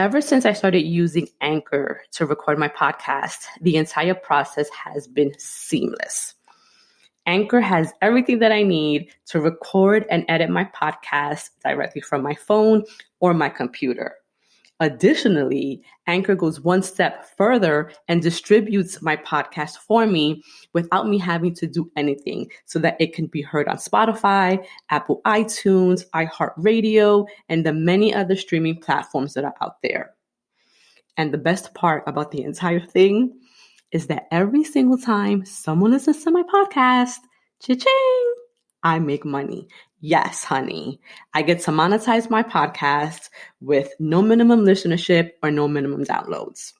Ever since I started using Anchor to record my podcast, the entire process has been seamless. Anchor has everything that I need to record and edit my podcast directly from my phone or my computer. Additionally, Anchor goes one step further and distributes my podcast for me without me having to do anything so that it can be heard on Spotify, Apple iTunes, iHeartRadio, and the many other streaming platforms that are out there. And the best part about the entire thing is that every single time someone listens to my podcast, cha-ching, I make money. Yes, honey. I get to monetize my podcast with no minimum listenership or no minimum downloads.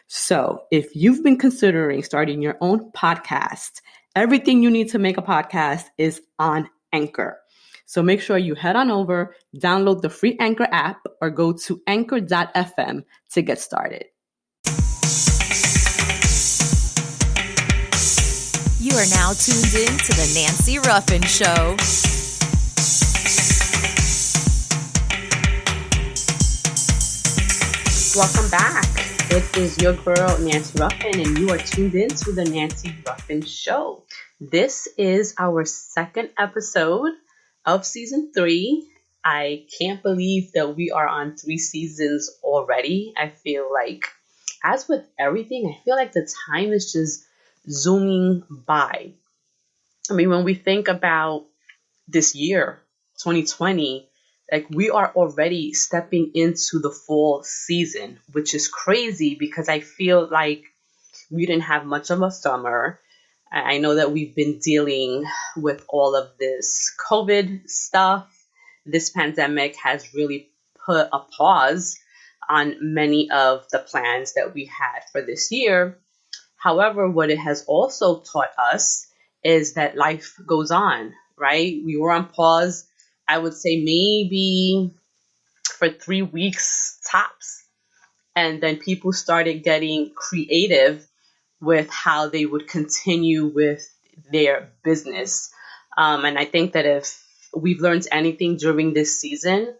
So if you've been considering starting your own podcast, everything you need to make a podcast is on Anchor. So make sure you head on over, download the free Anchor app, or go to anchor.fm to get started. You are now tuned in to the Nancy Ruffin Show. Welcome back. It is your girl, Nancy Ruffin, and you are tuned in to the Nancy Ruffin Show. This is our second episode of season 3. I can't believe that we are on 3 seasons already. I feel like, as with everything, I feel like the time is just zooming by. I mean, when we think about this year, 2020, like we are already stepping into the fall season, which is crazy because I feel like we didn't have much of a summer. I know that we've been dealing with all of this COVID stuff. This pandemic has really put a pause on many of the plans that we had for this year. However, what it has also taught us is that life goes on, right? We were on pause, I would say maybe for 3 weeks tops. And then people started getting creative with how they would continue with their business. And I think that if we've learned anything during this season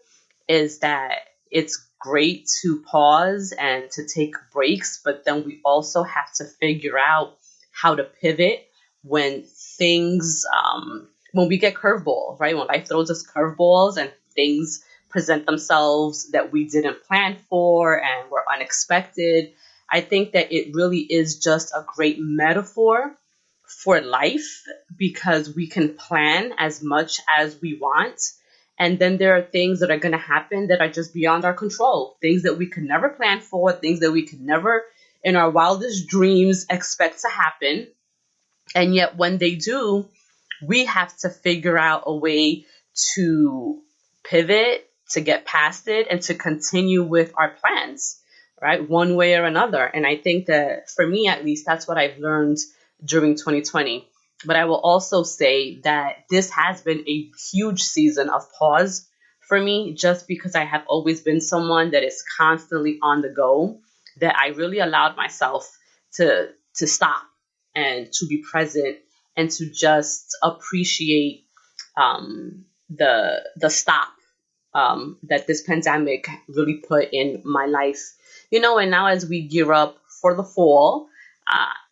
is that it's great to pause and to take breaks, but then we also have to figure out how to pivot when things, when we get curveballs, right? When life throws us curveballs and things present themselves that we didn't plan for and were unexpected. I think that it really is just a great metaphor for life because we can plan as much as we want. And then there are things that are going to happen that are just beyond our control. Things that we could never plan for, things that we could never in our wildest dreams expect to happen. And yet when they do, we have to figure out a way to pivot, to get past it, and to continue with our plans, right? One way or another. And I think that for me, at least, that's what I've learned during 2020. But I will also say that this has been a huge season of pause for me, just because I have always been someone that is constantly on the go, that I really allowed myself to stop and to be present and to just appreciate the stop that this pandemic really put in my life. And now as we gear up for the fall,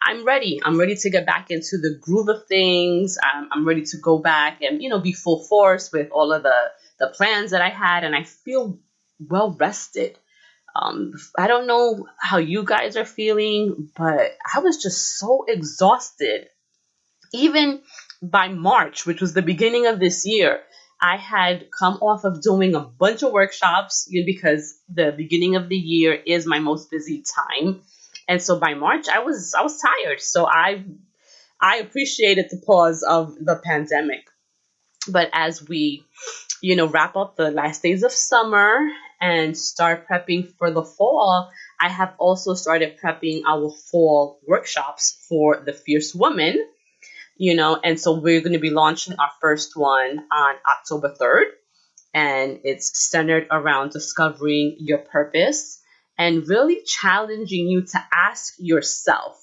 I'm ready. I'm ready to get back into the groove of things. I'm ready to go back and, be full force with all of the plans that I had. And I feel well rested. I don't know how you guys are feeling, but I was just so exhausted. Even by March, which was the beginning of this year, I had come off of doing a bunch of workshops because the beginning of the year is my most busy time. And so by March, I was tired. So I appreciated the pause of the pandemic. But as we, wrap up the last days of summer and start prepping for the fall, I have also started prepping our fall workshops for the Fierce Woman, and so we're going to be launching our first one on October 3rd. And it's centered around discovering your purpose and really challenging you to ask yourself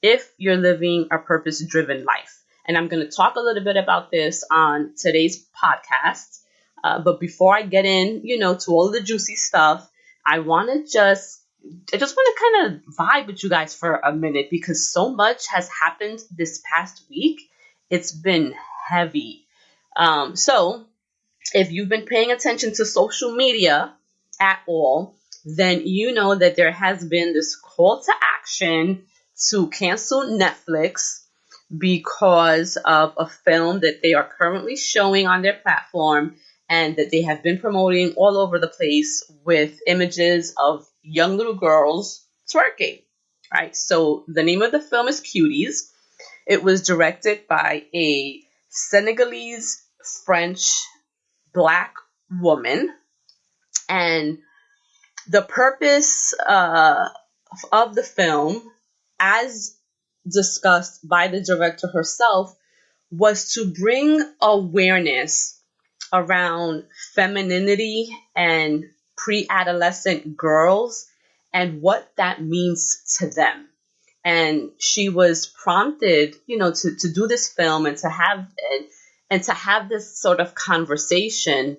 if you're living a purpose-driven life. And I'm going to talk a little bit about this on today's podcast. But before I get in, to all the juicy stuff, I just want to kind of vibe with you guys for a minute because so much has happened this past week. It's been heavy. So if you've been paying attention to social media at all, then you know that there has been this call to action to cancel Netflix because of a film that they are currently showing on their platform and that they have been promoting all over the place with images of young little girls twerking. Right? So the name of the film is Cuties. It was directed by a Senegalese French black woman, and the purpose of the film, as discussed by the director herself, was to bring awareness around femininity and pre-adolescent girls and what that means to them. And she was prompted, to do this film and to have this sort of conversation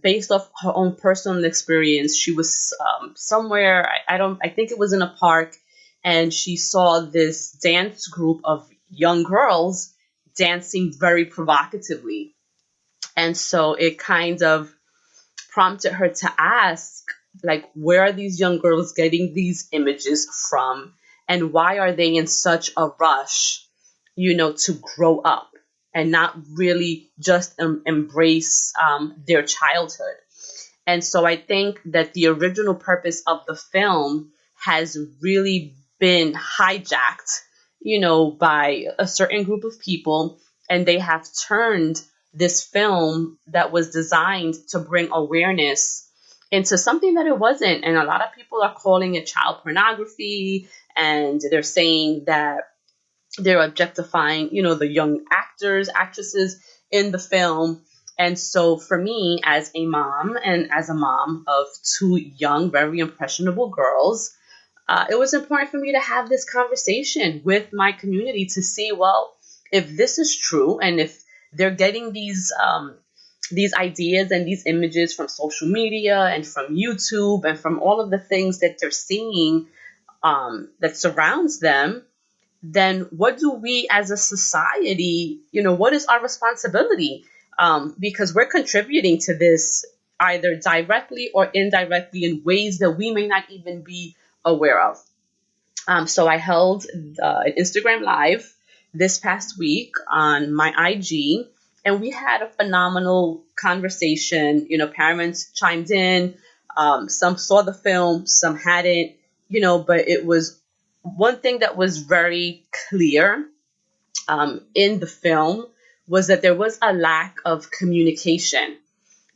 based off her own personal experience. She was somewhere, I think it was in a park, and she saw this dance group of young girls dancing very provocatively. And so it kind of prompted her to ask, like, where are these young girls getting these images from? And why are they in such a rush, to grow up and not really just embrace their childhood? And so I think that the original purpose of the film has really been hijacked, by a certain group of people, and they have turned this film that was designed to bring awareness into something that it wasn't. And a lot of people are calling it child pornography, and they're saying that they're objectifying, the young actors, actresses in the film. And so for me, as a mom and as a mom of two young, very impressionable girls, it was important for me to have this conversation with my community to see, well, if this is true and if they're getting these ideas and these images from social media and from YouTube and from all of the things that they're seeing that surrounds them, then what do we as a society, what is our responsibility? Because we're contributing to this either directly or indirectly in ways that we may not even be aware of. So I held an Instagram Live this past week on my IG, and we had a phenomenal conversation. Parents chimed in. Some saw the film, some hadn't, but it was one thing that was very clear in the film was that there was a lack of communication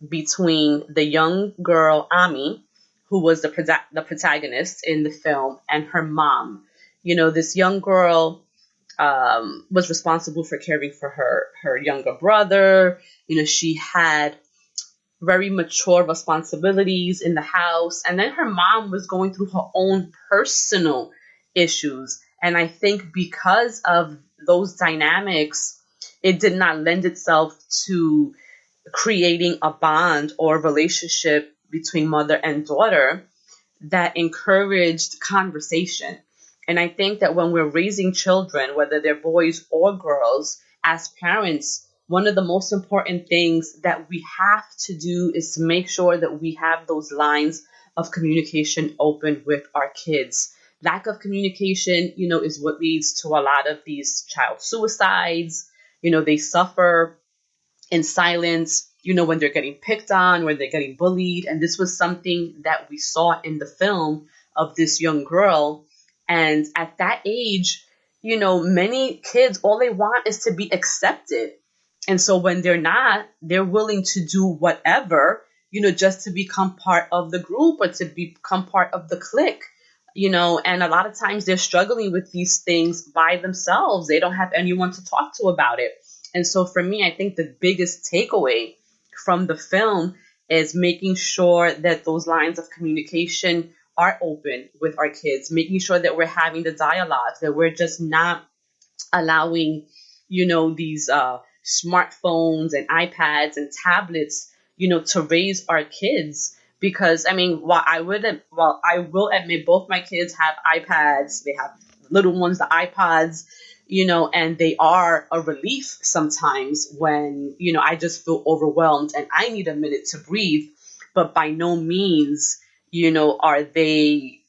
between the young girl, Ami, who was the protagonist in the film, and her mom. This young girl was responsible for caring for her younger brother. She had very mature responsibilities in the house. And then her mom was going through her own personal issues. And I think because of those dynamics, it did not lend itself to creating a bond or relationship between mother and daughter that encouraged conversation. And I think that when we're raising children, whether they're boys or girls, as parents, one of the most important things that we have to do is to make sure that we have those lines of communication open with our kids. Lack of communication, is what leads to a lot of these child suicides. They suffer in silence, when they're getting picked on, when they're getting bullied. And this was something that we saw in the film of this young girl. And at that age, many kids, all they want is to be accepted. And so when they're not, they're willing to do whatever, just to become part of the group or to become part of the clique, and a lot of times they're struggling with these things by themselves. They don't have anyone to talk to about it. And so for me, I think the biggest takeaway from the film is making sure that those lines of communication are open with our kids, making sure that we're having the dialogues, that we're just not allowing, these smartphones and iPads and tablets, to raise our kids. Because I mean, while I will admit both my kids have iPads, they have little ones, the iPods, and they are a relief sometimes when, I just feel overwhelmed and I need a minute to breathe. But by no means, are they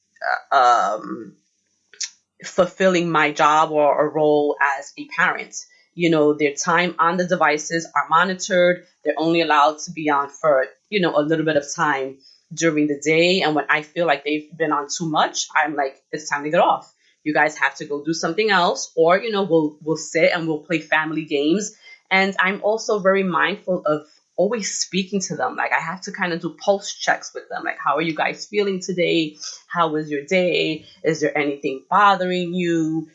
fulfilling my job or a role as a parent. Their time on the devices are monitored. They're only allowed to be on for, a little bit of time during the day. And when I feel like they've been on too much, I'm like, it's time to get off. You guys have to go do something else, or, we'll sit and we'll play family games. And I'm also very mindful of always speaking to them. Like, I have to kind of do pulse checks with them. Like, how are you guys feeling today? How was your day? Is there anything bothering you?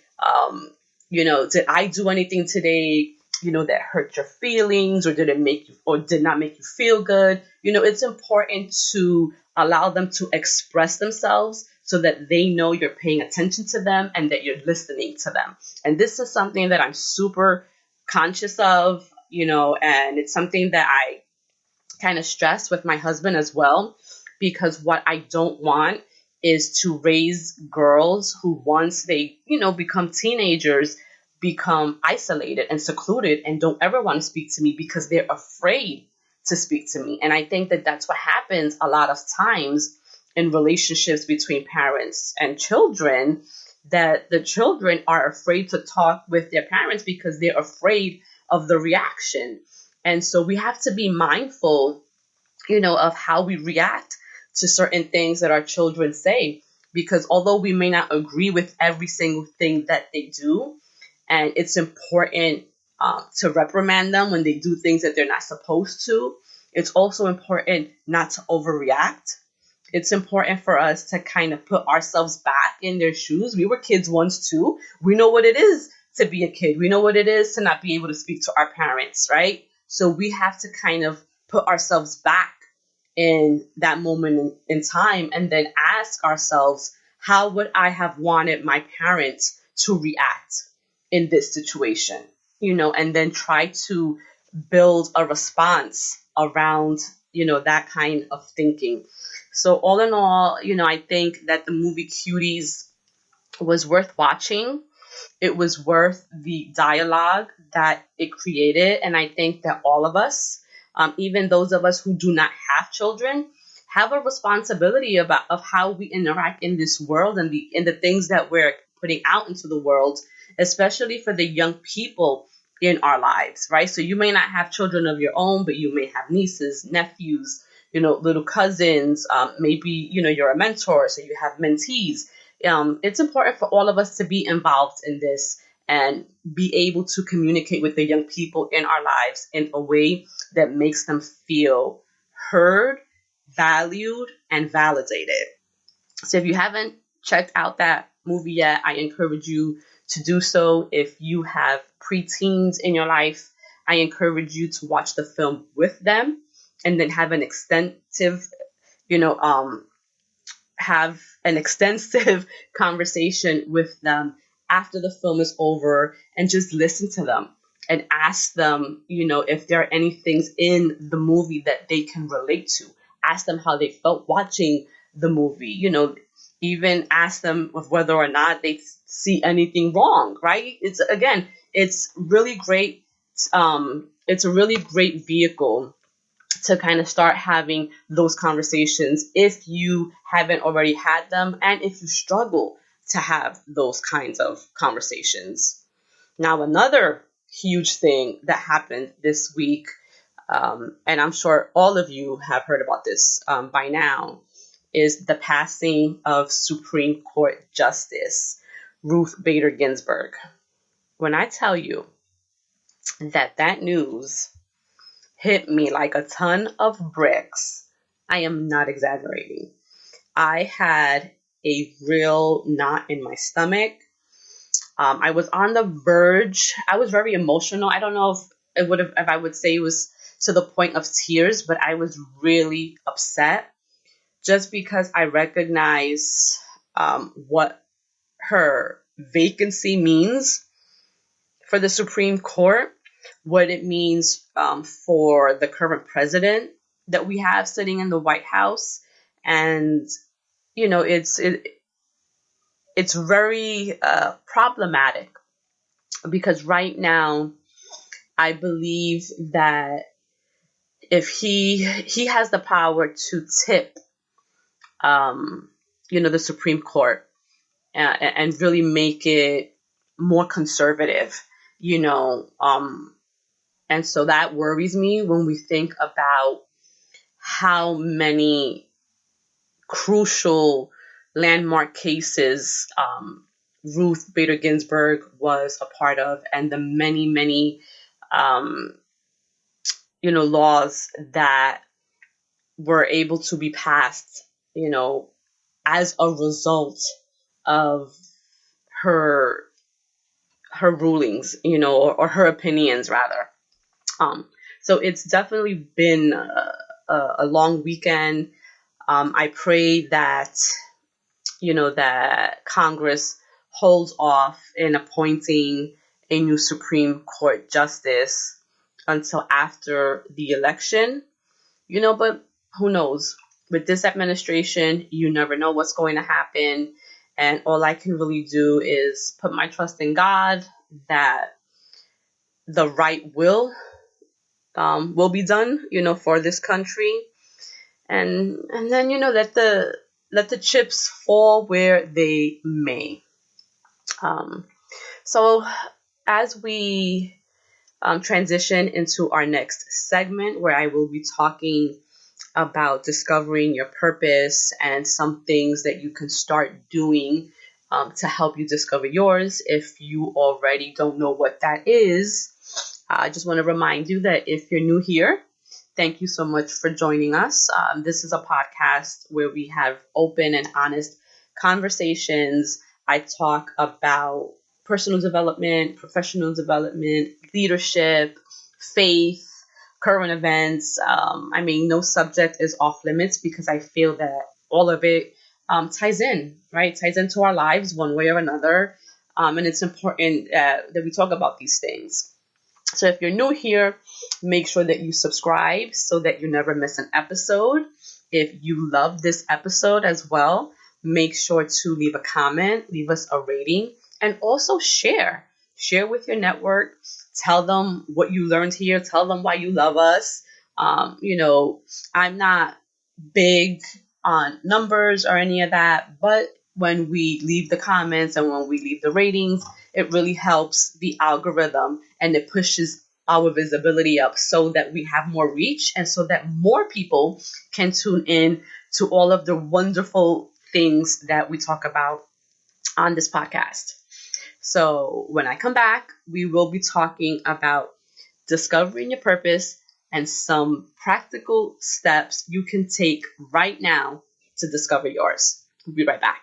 Did I do anything today, that hurt your feelings, or did it make you, or did not make you feel good? It's important to allow them to express themselves so that they know you're paying attention to them and that you're listening to them. And this is something that I'm super conscious of, and it's something that I kind of stress with my husband as well, because what I don't want is to raise girls who, once they, become teenagers, become isolated and secluded and don't ever want to speak to me because they're afraid to speak to me. And I think that that's what happens a lot of times in relationships between parents and children, that the children are afraid to talk with their parents because they're afraid of the reaction. And so we have to be mindful, of how we react to certain things that our children say, because although we may not agree with every single thing that they do, and it's important to reprimand them when they do things that they're not supposed to, it's also important not to overreact. It's important for us to kind of put ourselves back in their shoes. We were kids once too. We know what it is to be a kid. We know what it is to not be able to speak to our parents, right? So we have to kind of put ourselves back in that moment in time and then ask ourselves, how would I have wanted my parents to react in this situation? And then try to build a response around, that kind of thinking. So all in all, I think that the movie Cuties was worth watching. It was worth the dialogue that it created. And I think that all of us, even those of us who do not have children, have a responsibility of how we interact in this world and the things that we're putting out into the world, especially for the young people in our lives, right? So you may not have children of your own, but you may have nieces, nephews, little cousins, maybe, you're a mentor, so you have mentees. It's important for all of us to be involved in this and be able to communicate with the young people in our lives in a way that makes them feel heard, valued, and validated. So if you haven't checked out that movie yet, I encourage you to do so. If you have preteens in your life, I encourage you to watch the film with them and then have an extensive, conversation with them after the film is over, and just listen to them and ask them, if there are any things in the movie that they can relate to. Ask them how they felt watching the movie, even ask them of whether or not they see anything wrong, right? It's really great. It's a really great vehicle to kind of start having those conversations if you haven't already had them, and if you struggle to have those kinds of conversations. Now, another huge thing that happened this week, and I'm sure all of you have heard about this by now, is the passing of Supreme Court Justice Ruth Bader Ginsberg. When I tell you that news hit me like a ton of bricks, I am not exaggerating. I had a real knot in my stomach. I was on the verge. I was very emotional. I don't know if I would say it was to the point of tears, but I was really upset just because I recognize what her vacancy means for the Supreme Court, what it means for the current president that we have sitting in the White House, And, it's very problematic because right now I believe that if he has the power to tip, the Supreme Court, and really make it more conservative, and so that worries me when we think about how many crucial landmark cases Ruth Bader Ginsberg was a part of, and the many, many, laws that were able to be passed, as a result of her rulings, or her opinions rather. So it's definitely been a long weekend. I pray that, that Congress holds off in appointing a new Supreme Court justice until after the election, but who knows? With this administration, you never know what's going to happen. And all I can really do is put my trust in God that the right will be done, for this country. And then, let the chips fall where they may. So as we transition into our next segment, where I will be talking about discovering your purpose and some things that you can start doing to help you discover yours if you already don't know what that is. I just want to remind you that if you're new here, thank you so much for joining us. This is a podcast where we have open and honest conversations. I talk about personal development, professional development, leadership, faith, current events. No subject is off limits because I feel that all of it ties in, right? Ties into our lives one way or another. And it's important that we talk about these things. So if you're new here, make sure that you subscribe so that you never miss an episode. If you love this episode as well, make sure to leave a comment, leave us a rating, and also share. Share with your network. Tell them what you learned here. Tell them why you love us. I'm not big on numbers or any of that, but when we leave the comments and when we leave the ratings, it really helps the algorithm and it pushes our visibility up so that we have more reach and so that more people can tune in to all of the wonderful things that we talk about on this podcast. So when I come back, we will be talking about discovering your purpose and some practical steps you can take right now to discover yours. We'll be right back.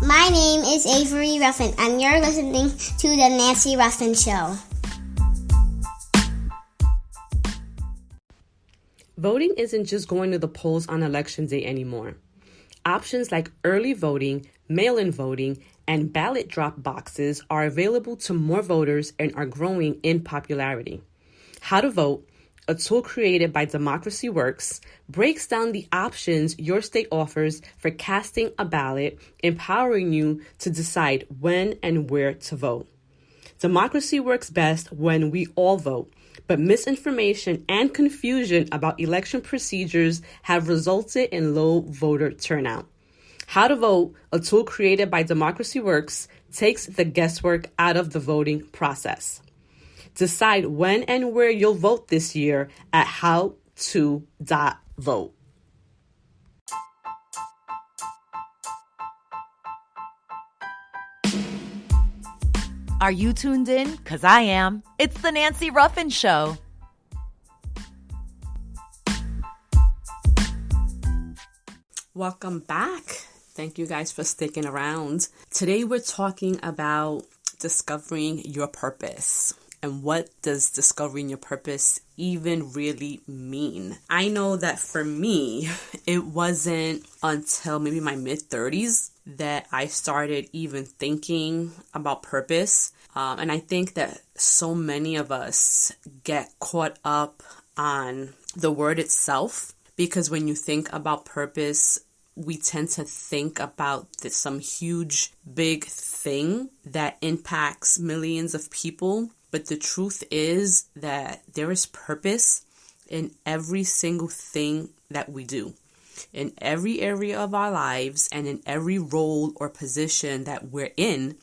My name is Avery Ruffin, and you're listening to The Nancy Ruffin Show. Voting isn't just going to the polls on election day anymore. Options like early voting, mail-in voting, and ballot drop boxes are available to more voters and are growing in popularity. How to Vote, a tool created by Democracy Works, breaks down the options your state offers for casting a ballot, empowering you to decide when and where to vote. Democracy works best when we all vote, but misinformation and confusion about election procedures have resulted in low voter turnout. How to Vote, a tool created by Democracy Works, takes the guesswork out of the voting process. Decide when and where you'll vote this year at howto.vote. Are you tuned in? 'Cause I am. It's the Nancy Ruffin Show. Welcome back. Thank you guys for sticking around. Today we're talking about discovering your purpose. And what does discovering your purpose even really mean? I know that for me, it wasn't until maybe my mid-30s that I started even thinking about purpose. And I think that so many of us get caught up on the word itself, because when you think about purpose, we tend to think about some huge, big thing that impacts millions of people. But the truth is that there is purpose in every single thing that we do, in every area of our lives, and in every role or position that we're in.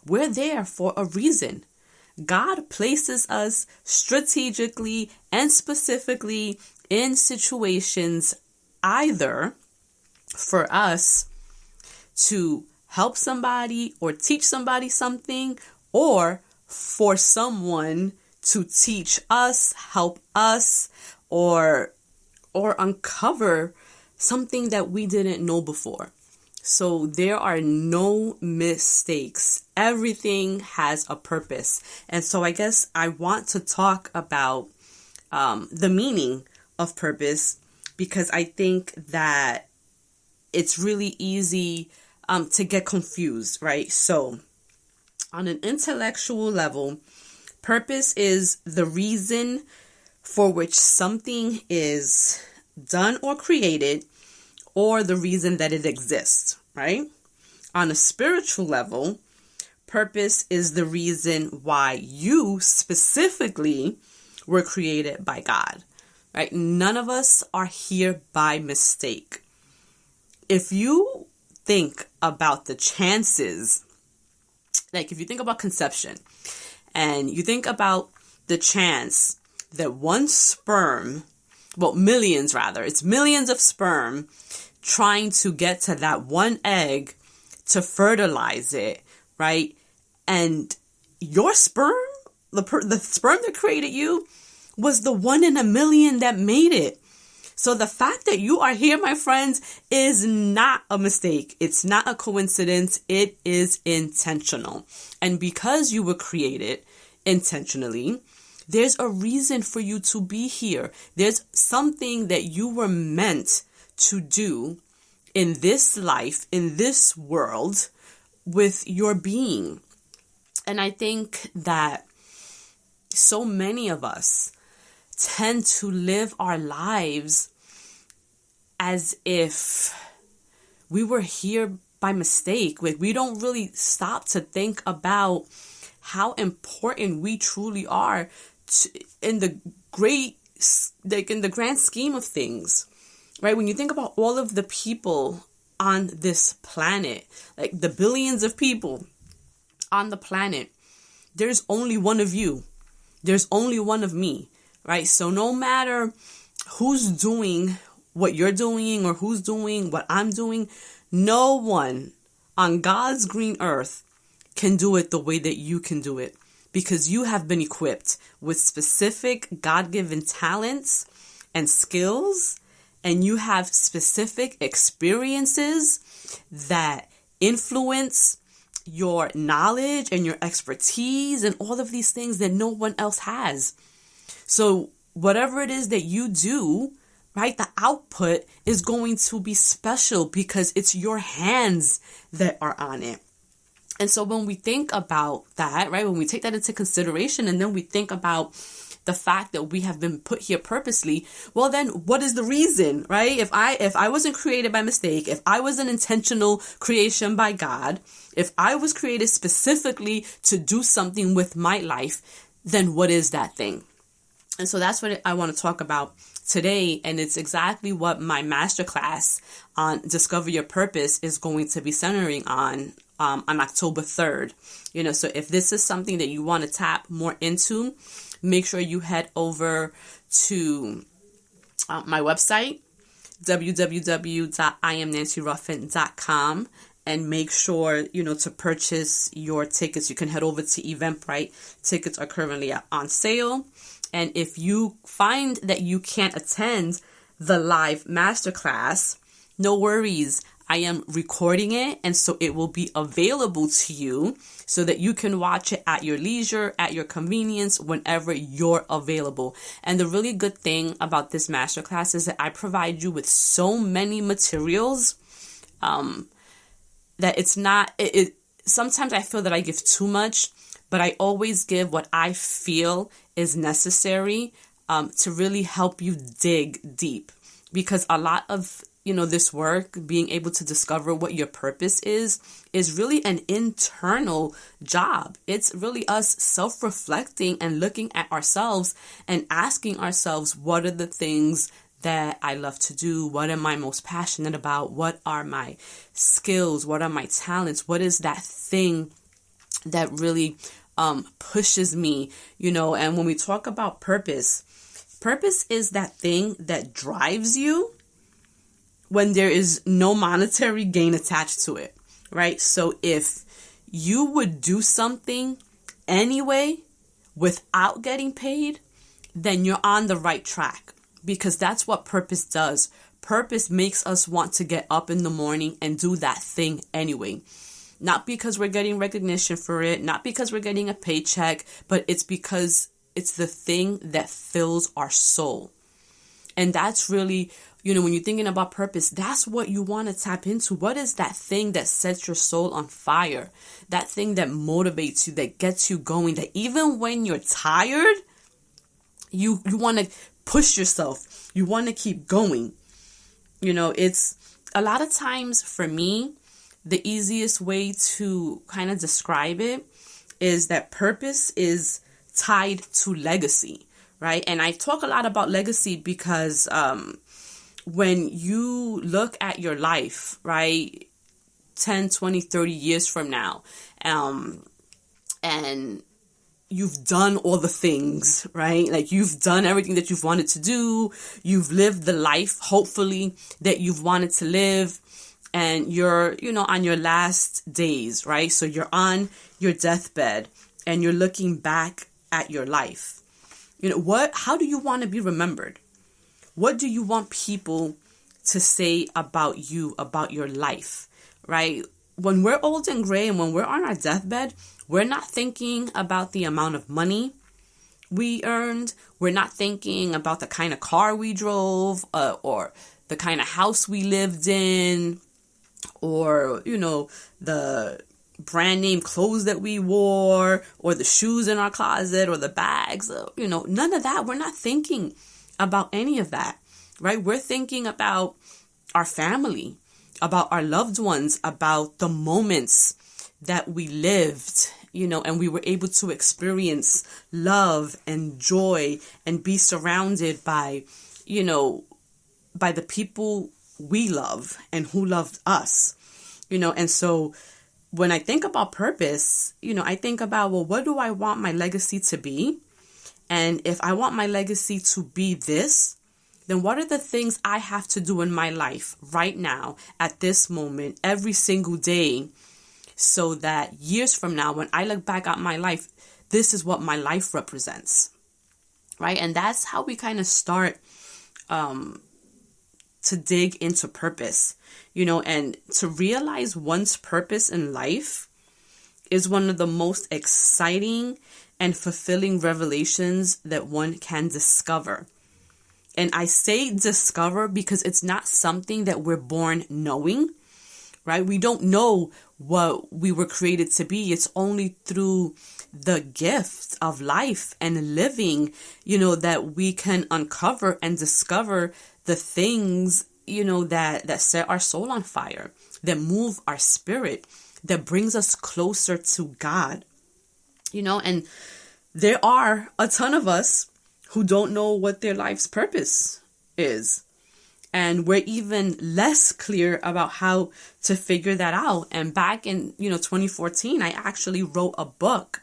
We're there for a reason. God places us strategically and specifically in situations either for us to help somebody or teach somebody something, or for someone to teach us, help us, or uncover something that we didn't know before. So there are no mistakes. Everything has a purpose. And so I guess I want to talk about the meaning of purpose, because I think that it's really easy to get confused, right? So on an intellectual level, purpose is the reason for which something is done or created, or the reason that it exists, right? On a spiritual level, purpose is the reason why you specifically were created by God, right? None of us are here by mistake. If you think about the chances, like if you think about conception, and you think about the chance that one sperm, well, millions rather, it's millions of sperm trying to get to that one egg to fertilize it, right? And your sperm, the sperm that created you, was the 1 in a million that made it. So the fact that you are here, my friends, is not a mistake. It's not a coincidence. It is intentional. And because you were created intentionally, there's a reason for you to be here. There's something that you were meant to do in this life, in this world, with your being. And I think that so many of us tend to live our lives as if we were here by mistake. Like, we don't really stop to think about how important we truly are in the grand scheme of things, right? When you think about all of the people on this planet, like the billions of people on the planet, there's only one of you. There's only one of me, right? So no matter who's doing what you're doing or who's doing what I'm doing, no one on God's green earth can do it the way that you can do it, because you have been equipped with specific God-given talents and skills, and you have specific experiences that influence your knowledge and your expertise and all of these things that no one else has. So whatever it is that you do, right, the output is going to be special because it's your hands that are on it. And so when we think about that, right, when we take that into consideration, and then we think about the fact that we have been put here purposely, well, then what is the reason, right? If I wasn't created by mistake, if I was an intentional creation by God, if I was created specifically to do something with my life, then what is that thing? And so that's what I want to talk about today. And it's exactly what my masterclass on Discover Your Purpose is going to be centering on October 3rd. So if this is something that you want to tap more into, make sure you head over to my website, www.IamNancyRuffin.com, and make sure, to purchase your tickets. You can head over to Eventbrite. Tickets are currently on sale. And if you find that you can't attend the live masterclass, no worries. I am recording it, and so it will be available to you so that you can watch it at your leisure, at your convenience, whenever you're available. And the really good thing about this masterclass is that I provide you with so many materials that it's not, sometimes I feel that I give too much, but I always give what I feel is necessary to really help you dig deep. Because a lot of, this work, being able to discover what your purpose is really an internal job. It's really us self-reflecting and looking at ourselves and asking ourselves, what are the things that I love to do? What am I most passionate about? What are my skills? What are my talents? What is that thing that really pushes me? And when we talk about purpose is that thing that drives you when there is no monetary gain attached to it, right? So if you would do something anyway without getting paid, then you're on the right track, because that's what purpose does. Purpose makes us want to get up in the morning and do that thing anyway. Not because we're getting recognition for it, not because we're getting a paycheck, but it's because it's the thing that fills our soul. And that's really, when you're thinking about purpose, that's what you want to tap into. What is that thing that sets your soul on fire? That thing that motivates you, that gets you going, that even when you're tired, you want to push yourself. You want to keep going. It's a lot of times for me, the easiest way to kind of describe it is that purpose is tied to legacy, right? And I talk a lot about legacy because when you look at your life, right, 10, 20, 30 years from now, and you've done all the things, right? Like, you've done everything that you've wanted to do. You've lived the life, hopefully, that you've wanted to live. And you're, on your last days, right? So you're on your deathbed and you're looking back at your life. How do you want to be remembered? What do you want people to say about you, about your life, right? When we're old and gray and when we're on our deathbed, we're not thinking about the amount of money we earned. We're not thinking about the kind of car we drove or the kind of house we lived in, or, the brand name clothes that we wore, or the shoes in our closet, or the bags, none of that. We're not thinking about any of that, right? We're thinking about our family, about our loved ones, about the moments that we lived, and we were able to experience love and joy and be surrounded by, by the people we love and who loved us, and so when I think about purpose, I think about, well, what do I want my legacy to be? And if I want my legacy to be this, then what are the things I have to do in my life right now, at this moment, every single day, so that years from now, when I look back at my life, this is what my life represents, right? And that's how we kind of start to dig into purpose, and to realize one's purpose in life is one of the most exciting and fulfilling revelations that one can discover. And I say discover because it's not something that we're born knowing, right? We don't know what we were created to be. It's only through the gift of life and living, that we can uncover and discover the things, that set our soul on fire, that move our spirit, that brings us closer to God, and there are a ton of us who don't know what their life's purpose is. And we're even less clear about how to figure that out. And back in, 2014, I actually wrote a book,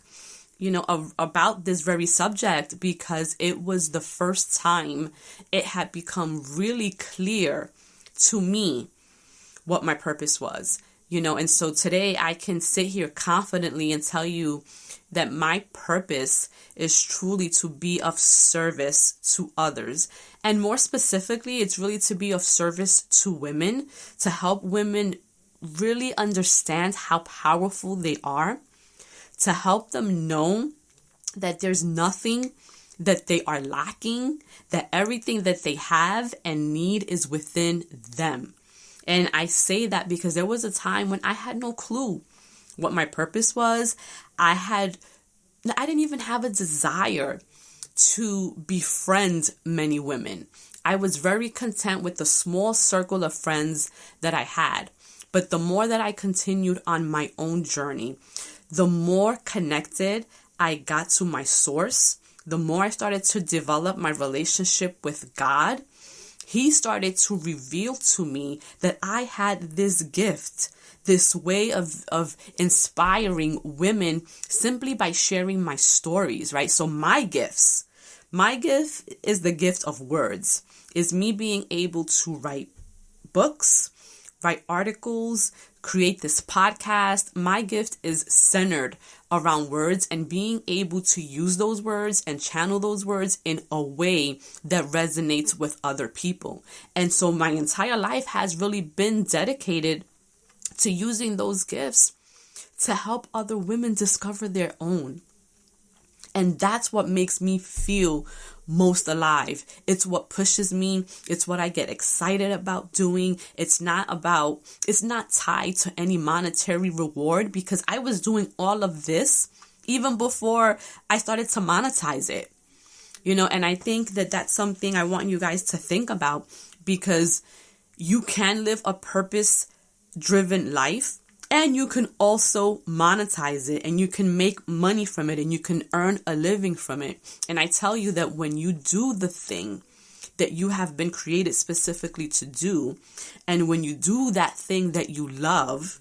about this very subject, because it was the first time it had become really clear to me what my purpose was, and so today I can sit here confidently and tell you that my purpose is truly to be of service to others. And more specifically, it's really to be of service to women, to help women really understand how powerful they are, to help them know that there's nothing that they are lacking, that everything that they have and need is within them. And I say that because there was a time when I had no clue what my purpose was. I had I didn't even have a desire to befriend many women. I was very content with the small circle of friends that I had. But the more that I continued on my own journey, the more connected I got to my source, the more I started to develop my relationship with God. He started to reveal to me that I had this gift, this way of inspiring women simply by sharing my stories, right? So my gift is the gift of words, is me being able to write books, write articles, create this podcast. My gift is centered around words and being able to use those words and channel those words in a way that resonates with other people. And so my entire life has really been dedicated to using those gifts to help other women discover their own. And that's what makes me feel most alive. It's what pushes me. It's what I get excited about doing. It's not tied to any monetary reward, because I was doing all of this even before I started to monetize it. And I think that that's something I want you guys to think about, because you can live a purpose-driven life, and you can also monetize it, and you can make money from it, and you can earn a living from it. And I tell you that when you do the thing that you have been created specifically to do, and when you do that thing that you love,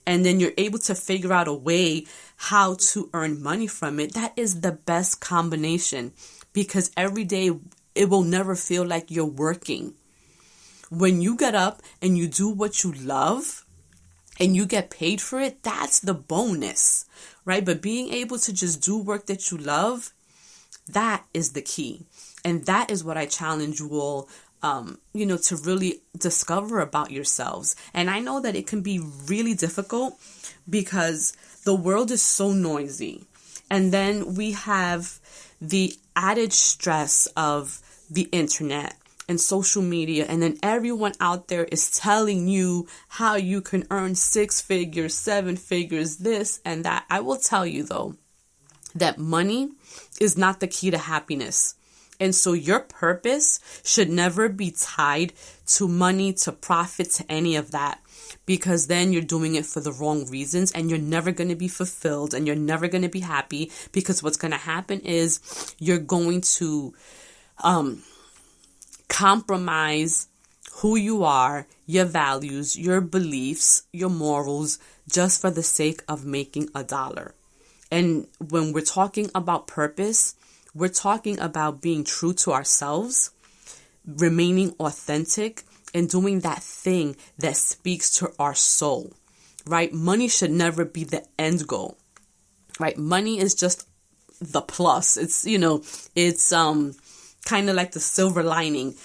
and then you're able to figure out a way how to earn money from it, that is the best combination, because every day it will never feel like you're working. When you get up and you do what you love, and you get paid for it, that's the bonus, right? But being able to just do work that you love, that is the key. And that is what I challenge you all, to really discover about yourselves. And I know that it can be really difficult because the world is so noisy. And then we have the added stress of the internet and social media, and then everyone out there is telling you how you can earn 6 figures, 7 figures, this and that. I will tell you though, that money is not the key to happiness. And so your purpose should never be tied to money, to profit, to any of that, because then you're doing it for the wrong reasons, and you're never going to be fulfilled, and you're never going to be happy, because what's going to happen is you're going to compromise who you are, your values, your beliefs, your morals, just for the sake of making $1. And when we're talking about purpose, we're talking about being true to ourselves, remaining authentic, and doing that thing that speaks to our soul, right? Money should never be the end goal, right? Money is just the plus. It's, kind of like the silver lining,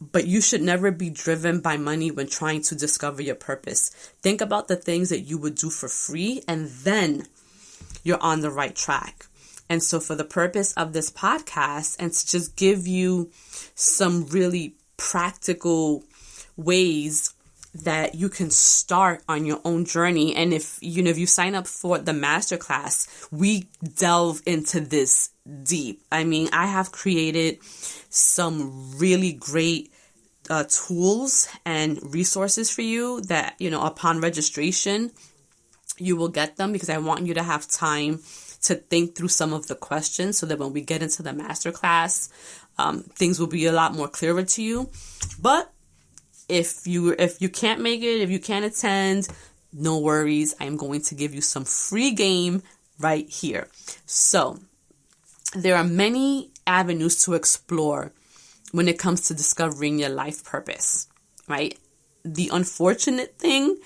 but you should never be driven by money when trying to discover your purpose. Think about the things that you would do for free, and then you're on the right track. And so for the purpose of this podcast, and to just give you some really practical ways that you can start on your own journey. And if you sign up for the masterclass, we delve into this deep. I mean, I have created some really great tools and resources for you that, upon registration, you will get them, because I want you to have time to think through some of the questions, so that when we get into the masterclass, things will be a lot more clearer to you. But if you can't make it, if you can't attend, no worries. I'm going to give you some free game right here. So there are many avenues to explore when it comes to discovering your life purpose, right? The unfortunate thing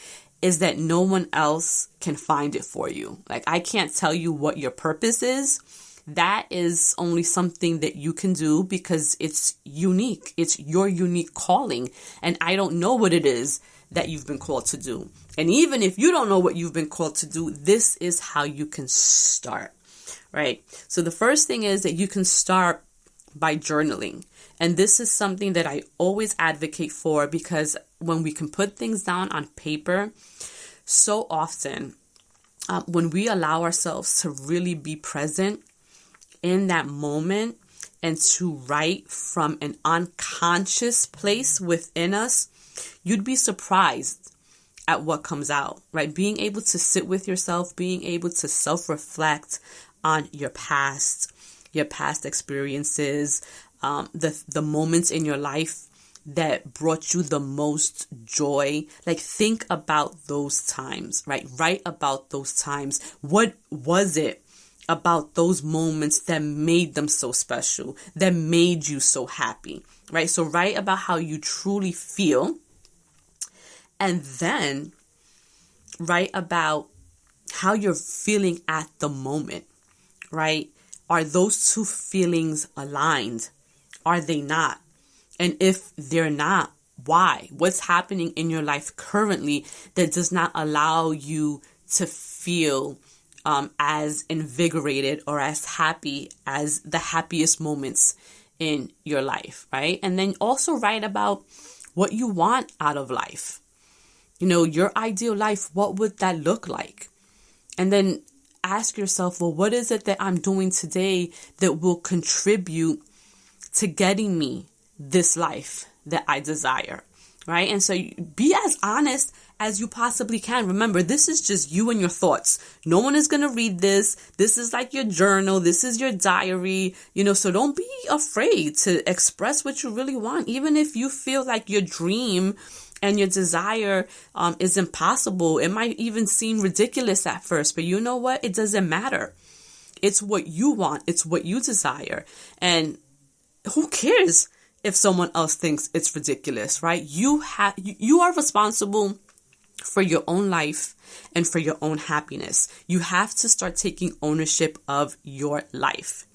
is that no one else can find it for you. Like, I can't tell you what your purpose is. That is only something that you can do, because it's unique. It's your unique calling. And I don't know what it is that you've been called to do. And even if you don't know what you've been called to do, this is how you can start, right? So the first thing is that you can start by journaling. And this is something that I always advocate for, because when we can put things down on paper, so often when we allow ourselves to really be present in that moment and to write from an unconscious place within us, you'd be surprised at what comes out, right? Being able to sit with yourself, being able to self-reflect on your past experiences, the moments in your life that brought you the most joy. Like, think about those times, right? Write about those times. What was it about those moments that made them so special, that made you so happy, right? So write about how you truly feel, and then write about how you're feeling at the moment, right? Are those two feelings aligned? Are they not? And if they're not, why? What's happening in your life currently that does not allow you to feel as invigorated or as happy as the happiest moments in your life, right? And then also write about what you want out of life. You know, your ideal life, what would that look like? And then ask yourself, well, what is it that I'm doing today that will contribute to getting me this life that I desire, right? And so be as honest as you possibly can. Remember, this is just you and your thoughts. No one is going to read this. This is like your journal. This is your diary, so don't be afraid to express what you really want. Even if you feel like your dream and your desire is impossible. It might even seem ridiculous at first, but you know what? It doesn't matter. It's what you want. It's what you desire. And who cares if someone else thinks it's ridiculous, right? You are responsible for your own life and for your own happiness. You have to start taking ownership of your life.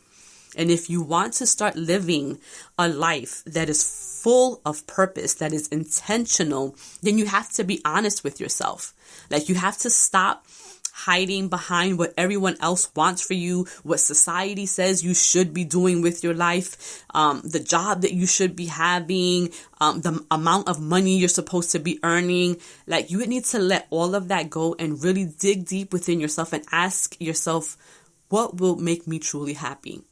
And if you want to start living a life that is full of purpose, that is intentional, then you have to be honest with yourself. Like, you have to stop hiding behind what everyone else wants for you, what society says you should be doing with your life, the job that you should be having, the amount of money you're supposed to be earning. Like, you need to let all of that go and really dig deep within yourself and ask yourself, what will make me truly happy?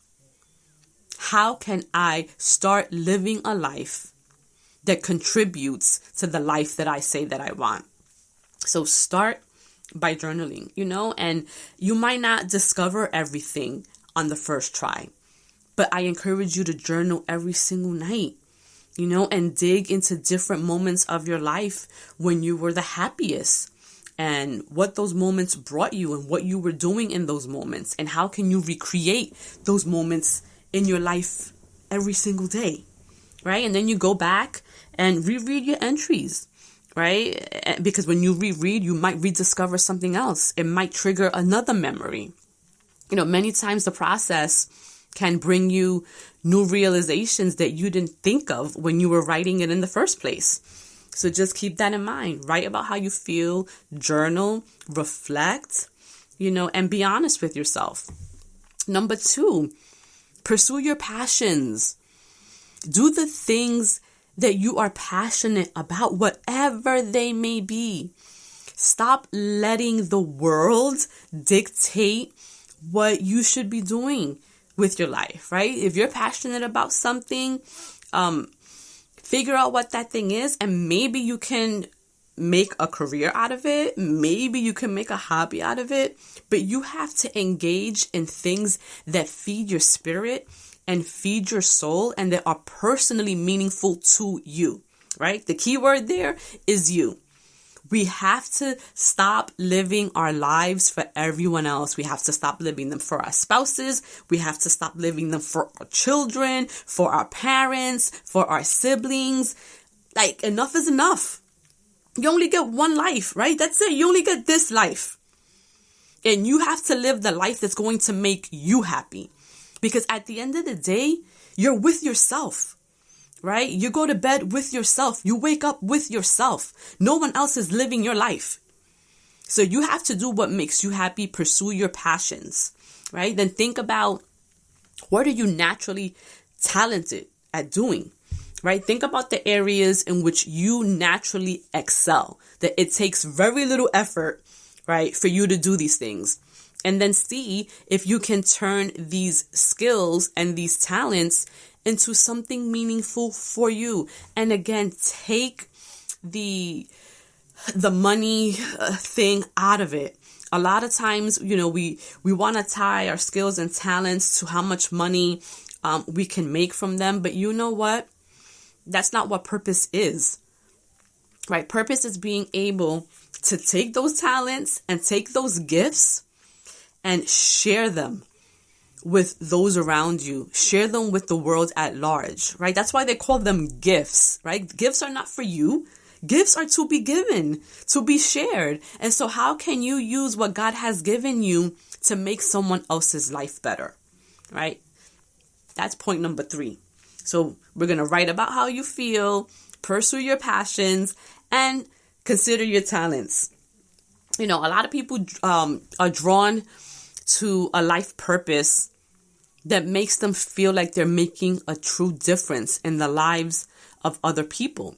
How can I start living a life that contributes to the life that I say that I want? So start by journaling, and you might not discover everything on the first try, but I encourage you to journal every single night, and dig into different moments of your life when you were the happiest and what those moments brought you and what you were doing in those moments, and how can you recreate those moments in your life every single day, right? And then you go back and reread your entries, right? Because when you reread, you might rediscover something else. It might trigger another memory. Many times the process can bring you new realizations that you didn't think of when you were writing it in the first place. So just keep that in mind. Write about how you feel, journal, reflect, and be honest with yourself. Number 2, pursue your passions. Do the things that you are passionate about, whatever they may be. Stop letting the world dictate what you should be doing with your life, right? If you're passionate about something, figure out what that thing is, and maybe you can make a career out of it. Maybe you can make a hobby out of it, but you have to engage in things that feed your spirit and feed your soul and that are personally meaningful to you, right? The key word there is you. We have to stop living our lives for everyone else. We have to stop living them for our spouses. We have to stop living them for our children, for our parents, for our siblings. Like, enough is enough. You only get one life, right? That's it. You only get this life. And you have to live the life that's going to make you happy. Because at the end of the day, you're with yourself, right? You go to bed with yourself. You wake up with yourself. No one else is living your life. So you have to do what makes you happy. Pursue your passions, right? Then think about, what are you naturally talented at doing? Right? Think about the areas in which you naturally excel, that it takes very little effort right, for you to do these things. And then see if you can turn these skills and these talents into something meaningful for you. And again, take the money thing out of it. A lot of times, we want to tie our skills and talents to how much money we can make from them. But you know what? That's not what purpose is, right? Purpose is being able to take those talents and take those gifts and share them with those around you. Share them with the world at large, right? That's why they call them gifts, right? Gifts are not for you. Gifts are to be given, to be shared. And so how can you use what God has given you to make someone else's life better, right? That's point number 3. So we're going to write about how you feel, pursue your passions, and consider your talents. A lot of people are drawn to a life purpose that makes them feel like they're making a true difference in the lives of other people.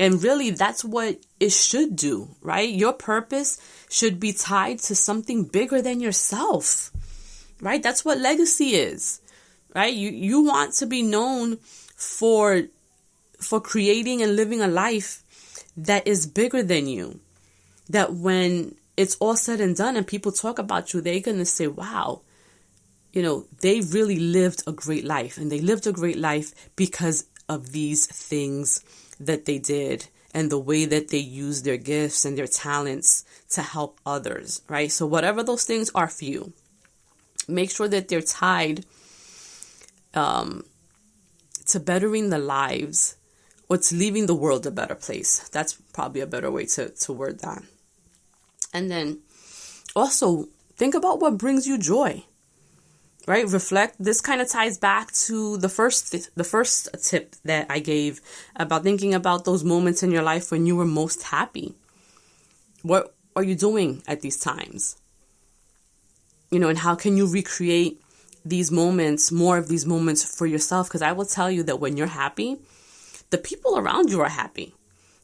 And really, that's what it should do, right? Your purpose should be tied to something bigger than yourself, right? That's what legacy is, right? You want to be known for creating and living a life that is bigger than you, that when it's all said and done and people talk about you, they're going to say, wow, they really lived a great life, and they lived a great life because of these things that they did and the way that they use their gifts and their talents to help others, right? So whatever those things are for you, make sure that they're tied to bettering the lives or to leaving the world a better place. That's probably a better way to word that. And then also think about what brings you joy, right? Reflect. This kind of ties back to the first tip that I gave about thinking about those moments in your life when you were most happy. What are you doing at these times? And how can you recreate these moments, more of these moments for yourself? Because I will tell you that when you're happy, the people around you are happy,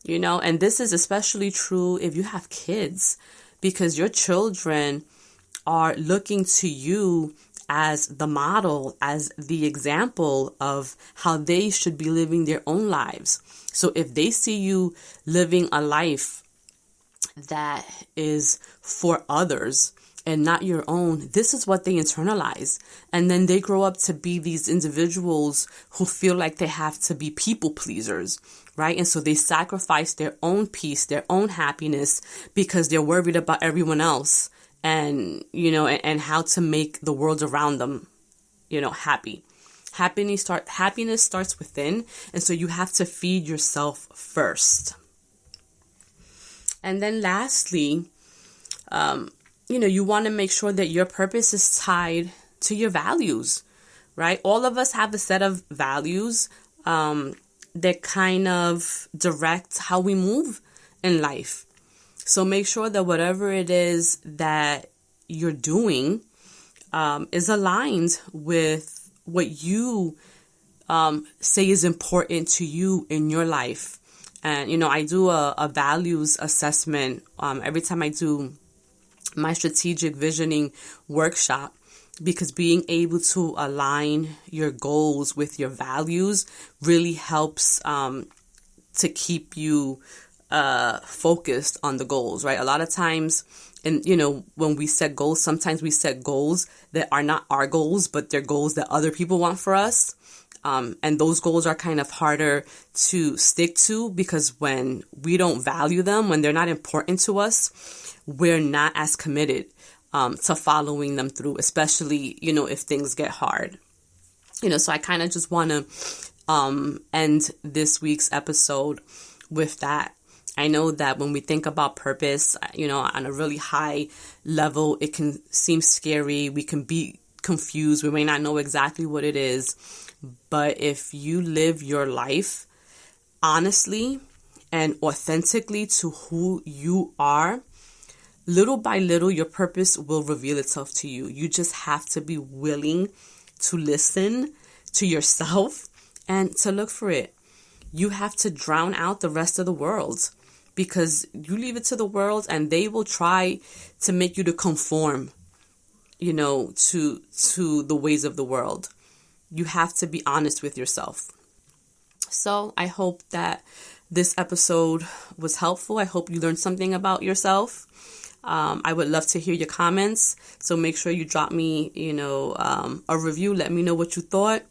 and this is especially true if you have kids, because your children are looking to you as the model, as the example of how they should be living their own lives. So if they see you living a life that is for others and not your own, this is what they internalize. And then they grow up to be these individuals who feel like they have to be people pleasers, right? And so they sacrifice their own peace, their own happiness, because they're worried about everyone else and, and how to make the world around them, happy. Happiness starts within. And so you have to feed yourself first. And then lastly, you want to make sure that your purpose is tied to your values, right? All of us have a set of values that kind of direct how we move in life. So make sure that whatever it is that you're doing is aligned with what you say is important to you in your life. And, I do a values assessment every time I do my strategic visioning workshop, because being able to align your goals with your values really helps to keep you focused on the goals, right? A lot of times, and when we set goals, sometimes we set goals that are not our goals, but they're goals that other people want for us. And those goals are kind of harder to stick to, because when we don't value them, when they're not important to us, we're not as committed to following them through, especially, if things get hard. So I kind of just want to end this week's episode with that. I know that when we think about purpose, on a really high level, it can seem scary. We can be confused. We may not know exactly what it is. But if you live your life honestly and authentically to who you are, little by little, your purpose will reveal itself to you. You just have to be willing to listen to yourself and to look for it. You have to drown out the rest of the world, because you leave it to the world and they will try to make you to conform, to the ways of the world. You have to be honest with yourself. So I hope that this episode was helpful. I hope you learned something about yourself. I would love to hear your comments. So make sure you drop me, a review. Let me know what you thought.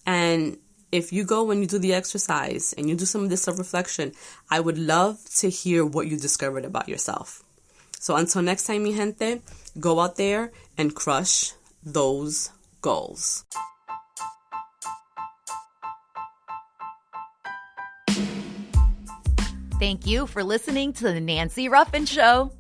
And if you go and you do the exercise and you do some of this self-reflection, I would love to hear what you discovered about yourself. So until next time, mi gente, go out there and crush those goals. Thank you for listening to The Nancy Ruffin Show.